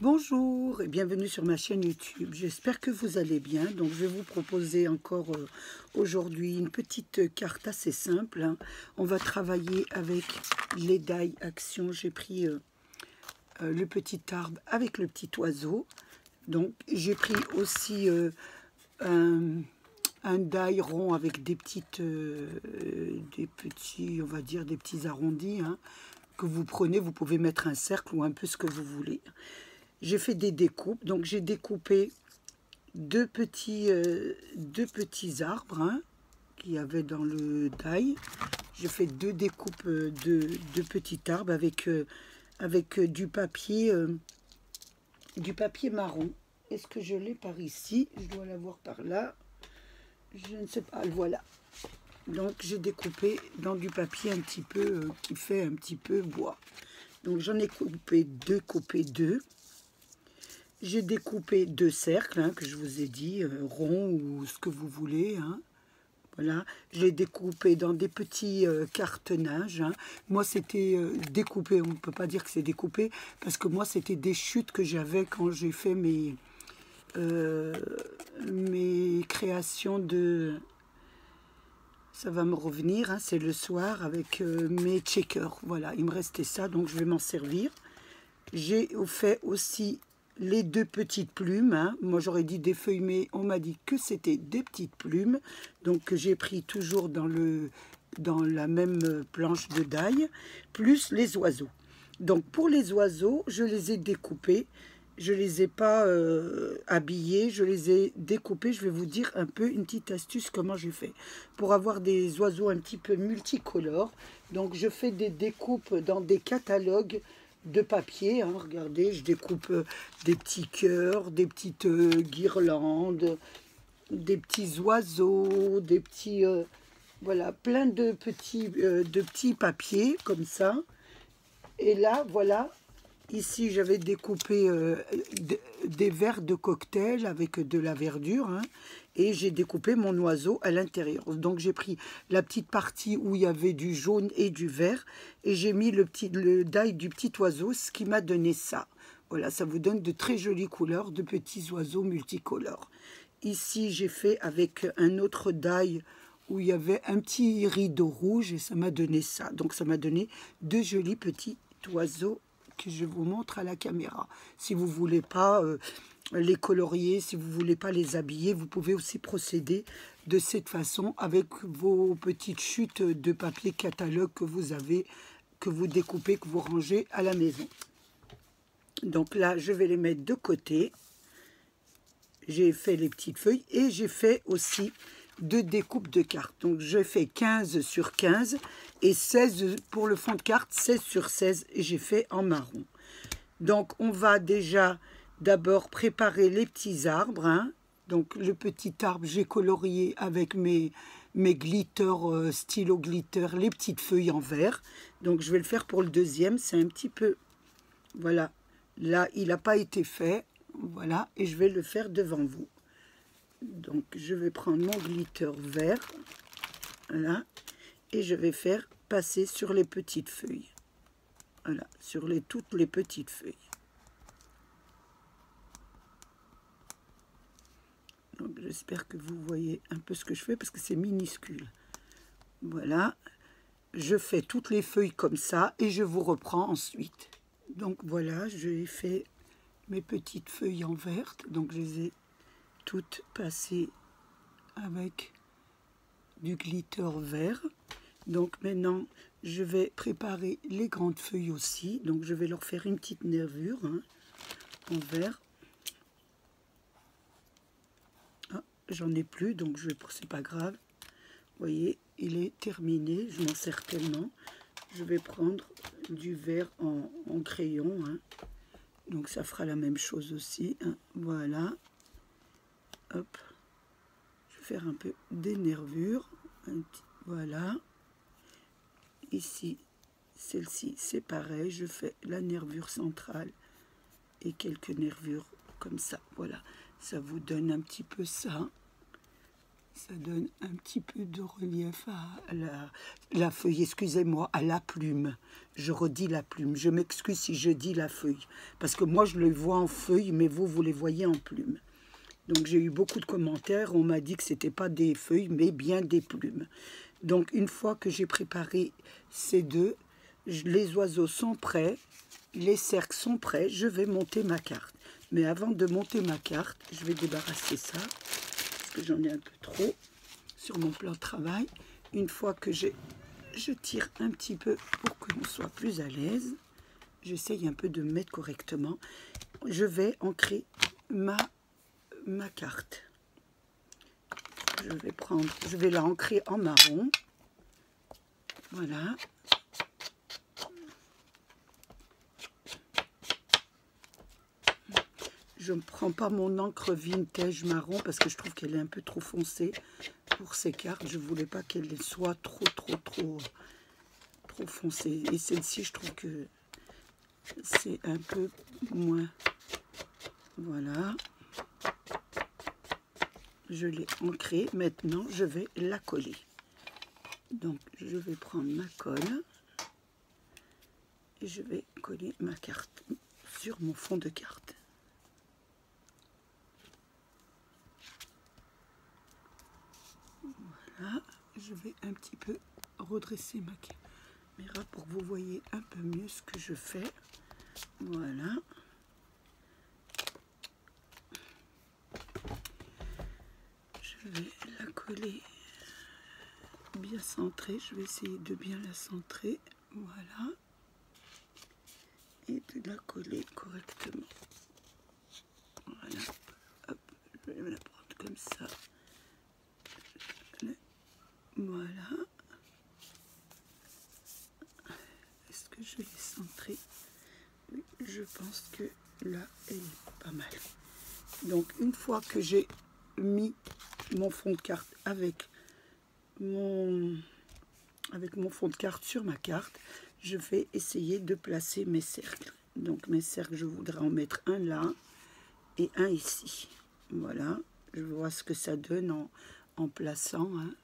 Bonjour et bienvenue sur ma chaîne YouTube. J'espère que vous allez bien. Donc je vais vous proposer encore aujourd'hui une petite carte assez simple, hein. On va travailler avec les die action. J'ai pris le petit arbre avec le petit oiseau. Donc j'ai pris aussi un die rond avec des petits, on va dire des petits arrondis, hein, que vous prenez. Vous pouvez mettre un cercle ou un peu ce que vous voulez. J'ai fait des découpes, donc j'ai découpé deux petits arbres, hein, qu'il y avait dans le die. J'ai fait deux découpes de petits arbres avec du papier marron. Est-ce que je l'ai par ici? Je dois l'avoir par là. Je ne sais pas, le voilà. Donc j'ai découpé dans du papier un petit peu qui fait un petit peu bois. Donc j'en ai coupé deux. J'ai découpé deux cercles, hein, que je vous ai dit, ronds ou ce que vous voulez, hein. Voilà, j'ai découpé dans des petits cartonnages, hein. Moi, c'était découpé, on ne peut pas dire que c'est découpé, parce que moi, c'était des chutes que j'avais quand j'ai fait mes créations de... Ça va me revenir, hein, c'est le soir avec mes checkers. Voilà, il me restait ça, donc je vais m'en servir. J'ai fait aussi les deux petites plumes, hein. Moi j'aurais dit des feuilles, mais on m'a dit que c'était des petites plumes, donc j'ai pris toujours dans la même planche de die, plus les oiseaux. Donc pour les oiseaux, je les ai découpés, je les ai pas habillés, je les ai découpés. Je vais vous dire un peu une petite astuce comment j'ai fait pour avoir des oiseaux un petit peu multicolores. Donc je fais des découpes dans des catalogues de papier, hein. Regardez, je découpe des petits cœurs, des petites guirlandes, des petits oiseaux, des petits voilà, plein de petits papiers comme ça. Et là, voilà, ici j'avais découpé des verres de cocktail avec de la verdure, hein, et j'ai découpé mon oiseau à l'intérieur. Donc j'ai pris la petite partie où il y avait du jaune et du vert, et j'ai mis le die du petit oiseau, ce qui m'a donné ça. Voilà, ça vous donne de très jolies couleurs, de petits oiseaux multicolores. Ici j'ai fait avec un autre die où il y avait un petit rideau rouge, et ça m'a donné ça. Donc ça m'a donné deux jolis petits oiseaux que je vous montre à la caméra. Si vous voulez pas les colorier, si vous voulez pas les habiller, vous pouvez aussi procéder de cette façon avec vos petites chutes de papier catalogue que vous avez, que vous découpez, que vous rangez à la maison. Donc là, je vais les mettre de côté. J'ai fait les petites feuilles et j'ai fait aussi deux découpes de cartes. Donc j'ai fait 15 sur 15 et 16 pour le fond de carte, 16 sur 16, et j'ai fait en marron. Donc on va déjà d'abord préparer les petits arbres, hein. Donc le petit arbre, j'ai colorié avec mes glitters, stylo glitter, les petites feuilles en vert. Donc je vais le faire pour le deuxième, c'est un petit peu, voilà, là il n'a pas été fait, voilà, et je vais le faire devant vous. Donc je vais prendre mon glitter vert, voilà, et je vais faire passer sur les petites feuilles, voilà, sur toutes les petites feuilles. Donc j'espère que vous voyez un peu ce que je fais parce que c'est minuscule. Voilà, je fais toutes les feuilles comme ça et je vous reprends ensuite. Donc voilà, j'ai fait mes petites feuilles en verte, donc je les ai toutes passées avec du glitter vert. Donc maintenant je vais préparer les grandes feuilles aussi, donc je vais leur faire une petite nervure, hein, en vert. Ah, j'en ai plus, donc c'est pas grave. Vous voyez, il est terminé, je m'en sers tellement. Je vais prendre du vert en crayon, hein. Donc ça fera la même chose aussi, hein. Voilà, hop, je vais faire un peu des nervures, voilà. Ici, celle-ci, c'est pareil, je fais la nervure centrale et quelques nervures comme ça. Voilà, ça vous donne un petit peu ça. Ça donne un petit peu de relief à la feuille, excusez-moi, à la plume. Je redis la plume. Je m'excuse si je dis la feuille. Parce que moi, je le vois en feuille, mais vous les voyez en plume. Donc, j'ai eu beaucoup de commentaires. On m'a dit que ce n'était pas des feuilles, mais bien des plumes. Donc, une fois que j'ai préparé ces deux, les oiseaux sont prêts, les cercles sont prêts. Je vais monter ma carte. Mais avant de monter ma carte, je vais débarrasser ça. Que j'en ai un peu trop sur mon plan de travail. Une fois que je tire un petit peu pour qu'on soit plus à l'aise, j'essaye un peu de me mettre correctement. Je vais ancrer ma carte. Je vais la ancrer en marron. Voilà. Je ne prends pas mon encre vintage marron parce que je trouve qu'elle est un peu trop foncée pour ces cartes. Je ne voulais pas qu'elle soit trop foncée. Et celle-ci, je trouve que c'est un peu moins. Voilà. Je l'ai ancrée. Maintenant, je vais la coller. Donc, je vais prendre ma colle et je vais coller ma carte sur mon fond de carte. Voilà, je vais un petit peu redresser ma caméra pour que vous voyez un peu mieux ce que je fais. Voilà. Je vais la coller bien centrée. Je vais essayer de bien la centrer. Voilà. Et de la coller correctement. Voilà. Hop, je vais la prendre comme ça. Voilà. Est-ce que je l'ai centrée? Oui, je pense que là, elle est pas mal. Donc, une fois que j'ai mis mon fond de carte avec mon fond de carte sur ma carte, je vais essayer de placer mes cercles. Donc, mes cercles, je voudrais en mettre un là et un ici. Voilà. Je vois ce que ça donne en plaçant, hein.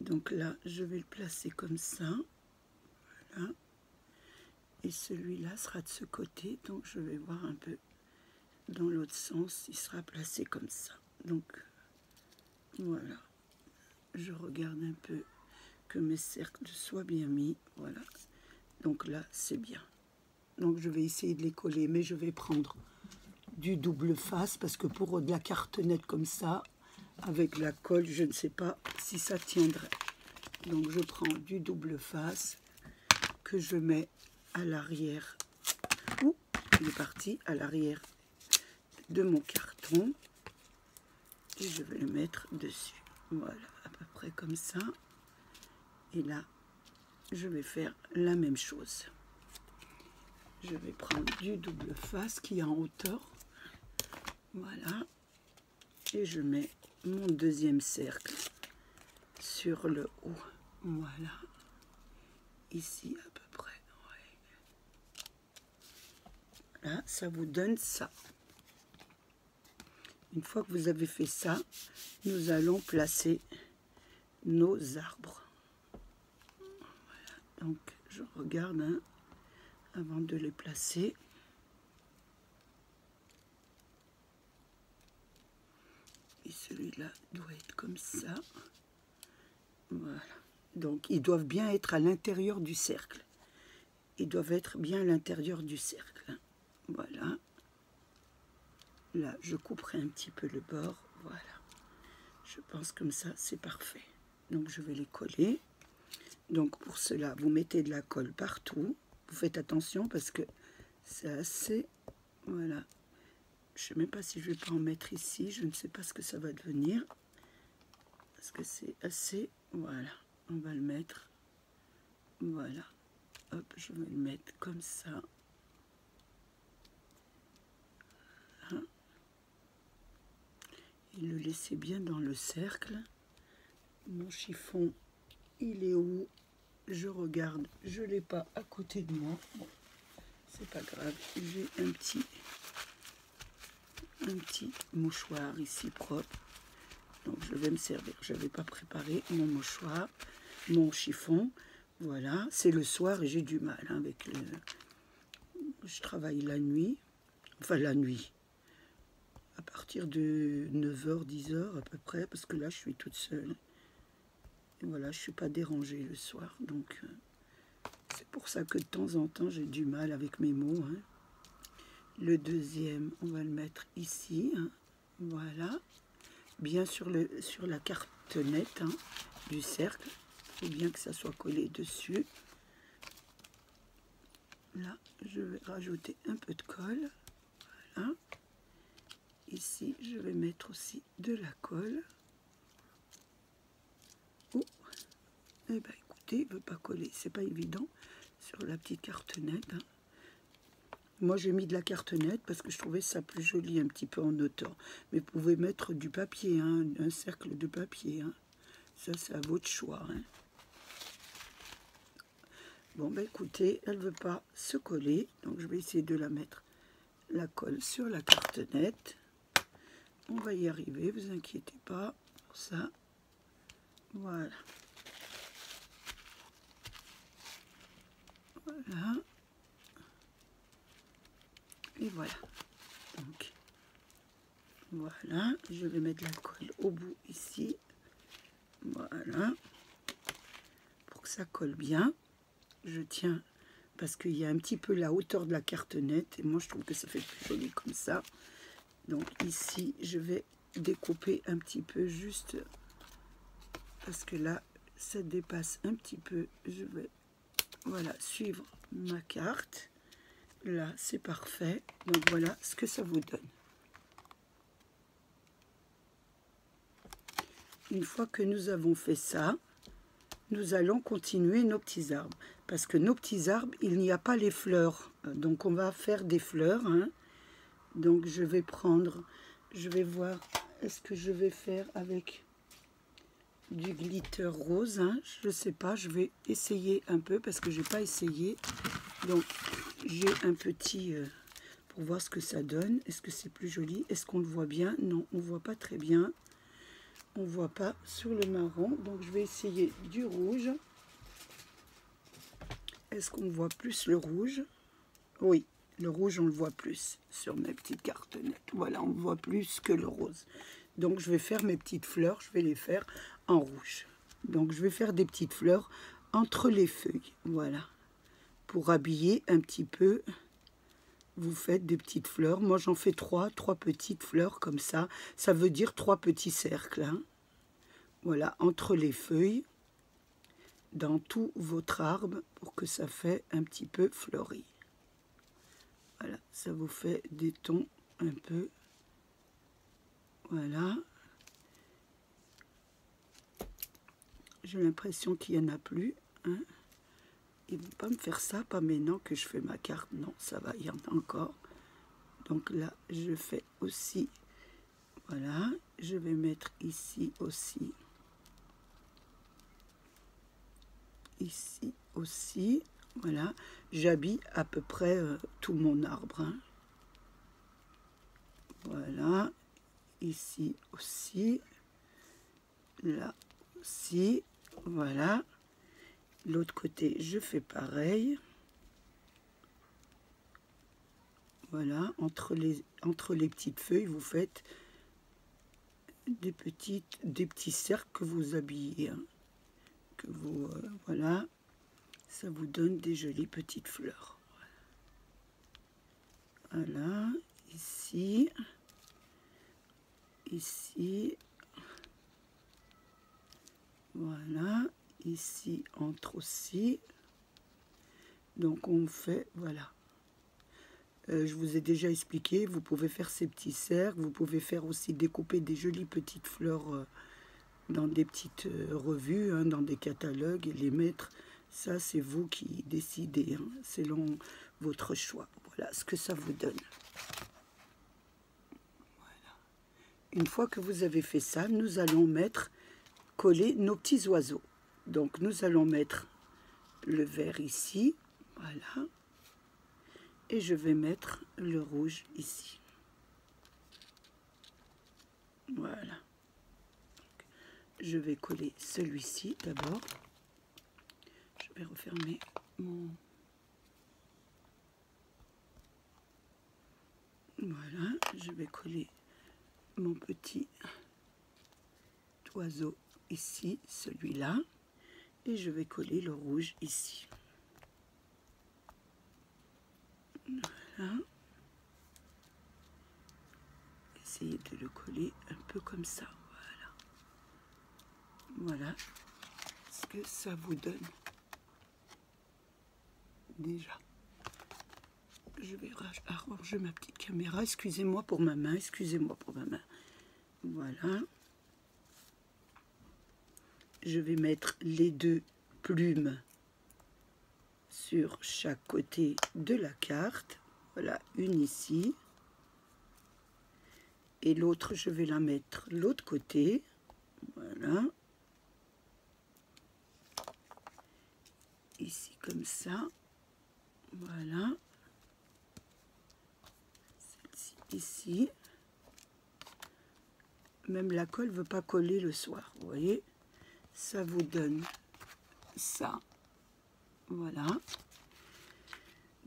Donc là, je vais le placer comme ça. Voilà. Et celui-là sera de ce côté. Donc je vais voir un peu dans l'autre sens. Il sera placé comme ça. Donc voilà. Je regarde un peu que mes cercles soient bien mis. Voilà. Donc là, c'est bien. Donc je vais essayer de les coller. Mais je vais prendre du double face. Parce que pour de la carte nette comme ça, avec la colle, je ne sais pas si ça tiendrait. Donc je prends du double face que je mets à l'arrière. Ouh, il est parti à l'arrière de mon carton. Et je vais le mettre dessus. Voilà, à peu près comme ça. Et là, je vais faire la même chose. Je vais prendre du double face qui est en hauteur. Voilà. Et je mets mon deuxième cercle sur le haut. Voilà. Ici à peu près. Ouais. Là, ça vous donne ça. Une fois que vous avez fait ça, nous allons placer nos arbres. Voilà. Donc, je regarde hein, avant de les placer. Et celui-là doit être comme ça. Voilà. Donc, ils doivent bien être à l'intérieur du cercle. Ils doivent être bien à l'intérieur du cercle. Voilà. Là, je couperai un petit peu le bord. Voilà. Je pense comme ça, c'est parfait. Donc, je vais les coller. Donc, pour cela, vous mettez de la colle partout. Vous faites attention parce que c'est assez... Voilà. Je ne sais même pas si je vais pas en mettre ici. Je ne sais pas ce que ça va devenir. Parce que c'est assez... Voilà. On va le mettre. Voilà. Hop, je vais le mettre comme ça. Hein. Et le laisser bien dans le cercle. Mon chiffon, il est où? Je regarde. Je ne l'ai pas à côté de moi. Bon, c'est pas grave. J'ai un petit mouchoir ici propre. Donc je vais me servir. Je n'avais pas préparé mon mouchoir, mon chiffon. Voilà, c'est le soir et j'ai du mal hein, avec le... Je travaille la nuit, enfin la nuit, à partir de 9h, 10h à peu près, parce que là je suis toute seule. Et voilà, je ne suis pas dérangée le soir, donc c'est pour ça que de temps en temps j'ai du mal avec mes mots. Hein. Le deuxième, on va le mettre ici, hein. Voilà, bien sur la cartonnette hein, du cercle. Il faut bien que ça soit collé dessus. Là, je vais rajouter un peu de colle. Voilà. Ici, je vais mettre aussi de la colle. Oh, eh bien, écoutez, il ne veut pas coller. C'est pas évident sur la petite cartonnette. Hein. Moi, j'ai mis de la cartonnette parce que je trouvais ça plus joli un petit peu en hauteur. Mais vous pouvez mettre du papier, hein, un cercle de papier. Hein. Ça, c'est à votre choix. Hein. Bon, ben écoutez, elle ne veut pas se coller. Donc, je vais essayer de la mettre, la colle sur la cartonnette. On va y arriver, vous inquiétez pas pour ça. Voilà. Voilà. Et voilà. Donc, voilà. Je vais mettre la colle au bout ici. Voilà. Pour que ça colle bien. Je tiens parce qu'il y a un petit peu la hauteur de la cartonnette. Et moi, je trouve que ça fait plus joli comme ça. Donc ici, je vais découper un petit peu juste parce que là, ça dépasse un petit peu. Je vais, voilà, suivre ma carte. Là, c'est parfait. Donc voilà ce que ça vous donne. Une fois que nous avons fait ça, nous allons continuer nos petits arbres. Parce que nos petits arbres, il n'y a pas les fleurs. Donc on va faire des fleurs. Hein. Donc je vais prendre, je vais voir, est-ce que je vais faire avec du glitter rose. Hein. Je ne sais pas, je vais essayer un peu parce que je n'ai pas essayé. Donc j'ai un petit pour voir ce que ça donne. Est-ce que c'est plus joli? Est-ce qu'on le voit bien? Non, on ne voit pas très bien. On ne voit pas sur le marron. Donc je vais essayer du rouge. Est-ce qu'on voit plus le rouge? Oui, le rouge on le voit plus sur mes petites cartonnettes. Voilà, on voit plus que le rose. Donc je vais faire mes petites fleurs, je vais les faire en rouge. Donc je vais faire des petites fleurs entre les feuilles. Voilà. Pour habiller un petit peu, vous faites des petites fleurs. Moi, j'en fais trois petites fleurs comme ça. Ça veut dire 3 petits cercles. Hein. Voilà, entre les feuilles, dans tout votre arbre, pour que ça fait un petit peu fleuri. Voilà, ça vous fait des tons un peu. Voilà. J'ai l'impression qu'il n'y en a plus. Hein. Ils ne vont pas me faire ça, pas maintenant que je fais ma carte. Non, ça va, il y en a encore. Donc là, je fais aussi, voilà, je vais mettre ici aussi. Ici aussi, voilà. J'habille à peu près tout mon arbre. Hein. Voilà, ici aussi, là aussi, voilà. L'autre côté, je fais pareil. Voilà, entre les petites feuilles, vous faites des petits cercles que vous habillez. Hein, que vous, voilà, ça vous donne des jolies petites fleurs. Voilà, ici, ici, voilà, ici entre aussi. Donc on fait, voilà. Je vous ai déjà expliqué, vous pouvez faire ces petits cercles, vous pouvez faire aussi découper des jolies petites fleurs dans des petites revues, hein, dans des catalogues et les mettre. Ça, c'est vous qui décidez, hein, selon votre choix. Voilà ce que ça vous donne. Voilà. Une fois que vous avez fait ça, nous allons coller nos petits oiseaux. Donc, nous allons mettre le vert ici, voilà. Et je vais mettre le rouge ici. Voilà. je vais coller celui-ci d'abord. Je vais refermer mon... Voilà, je vais coller mon petit oiseau ici, celui-là, et je vais coller le rouge ici. Voilà. Essayez de le coller un peu comme ça. Voilà. Voilà ce que ça vous donne. Déjà. Je vais arranger ma petite caméra. Excusez-moi pour ma main. Excusez-moi pour ma main. Voilà. Je vais mettre les deux plumes sur chaque côté de la carte. Voilà, une ici. Et l'autre, je vais la mettre l'autre côté. Voilà. Ici, comme ça. Voilà. Celle-ci, ici. Même la colle ne veut pas coller le soir. Vous voyez? Ça vous donne ça. Voilà.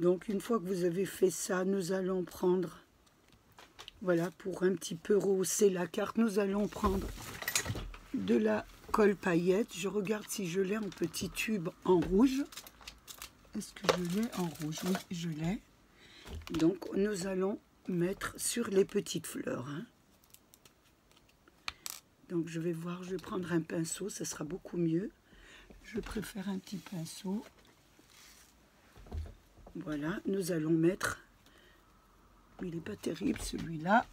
Donc, une fois que vous avez fait ça, nous allons prendre... Voilà, pour un petit peu rehausser la carte, nous allons prendre de la colle paillette. Je regarde si je l'ai en petit tube en rouge. Est-ce que je l'ai en rouge? Oui, je l'ai. Donc, nous allons mettre sur les petites fleurs. Hein. Donc, je vais voir, je vais prendre un pinceau, ça sera beaucoup mieux. Je préfère un petit pinceau. Voilà, nous allons mettre... Il n'est pas terrible celui-là.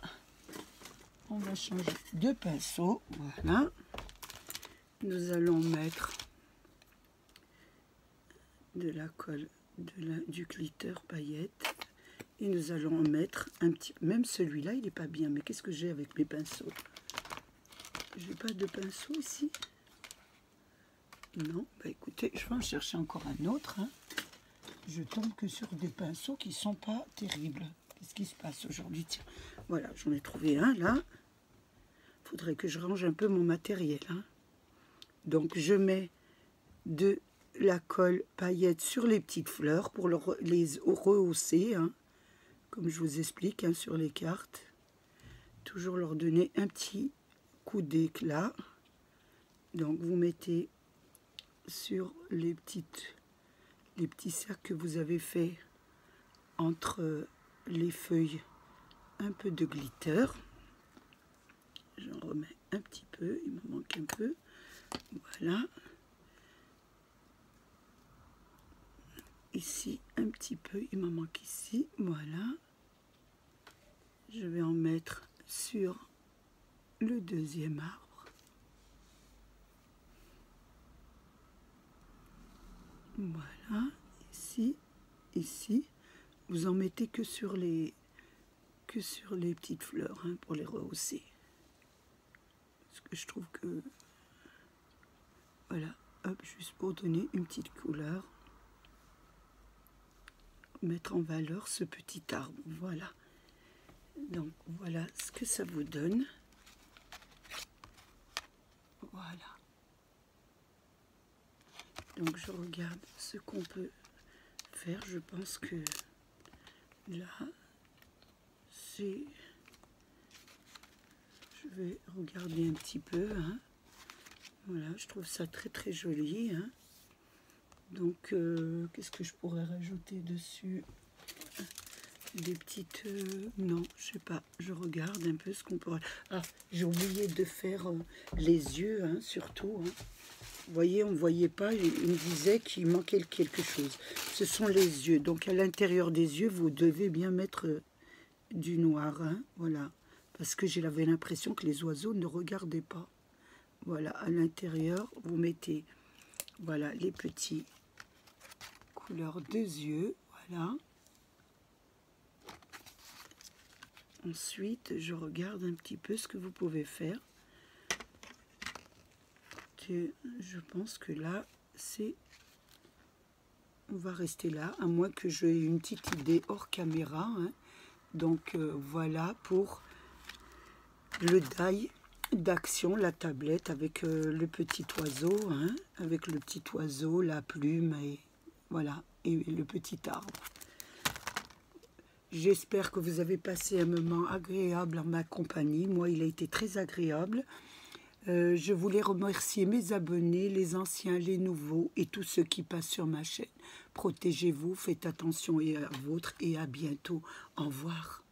On va changer de pinceau. Voilà. Nous allons mettre de la colle, du glitter paillette. Et nous allons en mettre un petit... Même celui-là, il n'est pas bien. Mais qu'est-ce que j'ai avec mes pinceaux? Je n'ai pas de pinceau ici. Non. Bah écoutez, je vais en chercher encore un autre. Hein. Je tombe que sur des pinceaux qui ne sont pas terribles. Qu'est-ce qui se passe aujourd'hui? Tiens, voilà, j'en ai trouvé un là. Il faudrait que je range un peu mon matériel. Hein. Donc, je mets de la colle paillette sur les petites fleurs pour les rehausser, hein, comme je vous explique hein, sur les cartes. Toujours leur donner un petit coup d'éclat. Donc, vous mettez sur les petits cercles que vous avez fait entre les feuilles un peu de glitter. J'en remets un petit peu, il me manque un peu. Voilà. Ici un petit peu, il m'en manque ici. Voilà. Je vais en mettre sur le deuxième arbre. Voilà. Ici, ici. Vous en mettez que sur les petites fleurs hein, pour les rehausser. Parce que je trouve que voilà, hop, juste pour donner une petite couleur, mettre en valeur ce petit arbre. Voilà. Donc voilà ce que ça vous donne. Voilà. Donc je regarde ce qu'on peut faire. Je pense que là, c'est... Je vais regarder un petit peu. Hein. Voilà, je trouve ça très très joli. Hein. Donc, qu'est-ce que je pourrais rajouter dessus? Des petites... non, je sais pas. Je regarde un peu ce qu'on pourrait... Ah, j'ai oublié de faire les yeux, hein, surtout. Hein. Vous voyez, on ne voyait pas. Il me disait qu'il manquait quelque chose. Ce sont les yeux. Donc, à l'intérieur des yeux, vous devez bien mettre du noir. Hein, voilà. Parce que j'avais l'impression que les oiseaux ne regardaient pas. Voilà, à l'intérieur, vous mettez voilà, les petits couleurs de yeux. Voilà. Ensuite, je regarde un petit peu ce que vous pouvez faire. Je pense que là, c'est... On va rester là, à moins que j'ai une petite idée hors caméra. Hein. Donc, voilà pour le die d'action, la tablette avec le petit oiseau, hein, avec le petit oiseau, la plume, et voilà, et le petit arbre. J'espère que vous avez passé un moment agréable en ma compagnie. Moi, il a été très agréable. Je voulais remercier mes abonnés, les anciens, les nouveaux et tous ceux qui passent sur ma chaîne. Protégez-vous, faites attention à vôtre et à bientôt. Au revoir.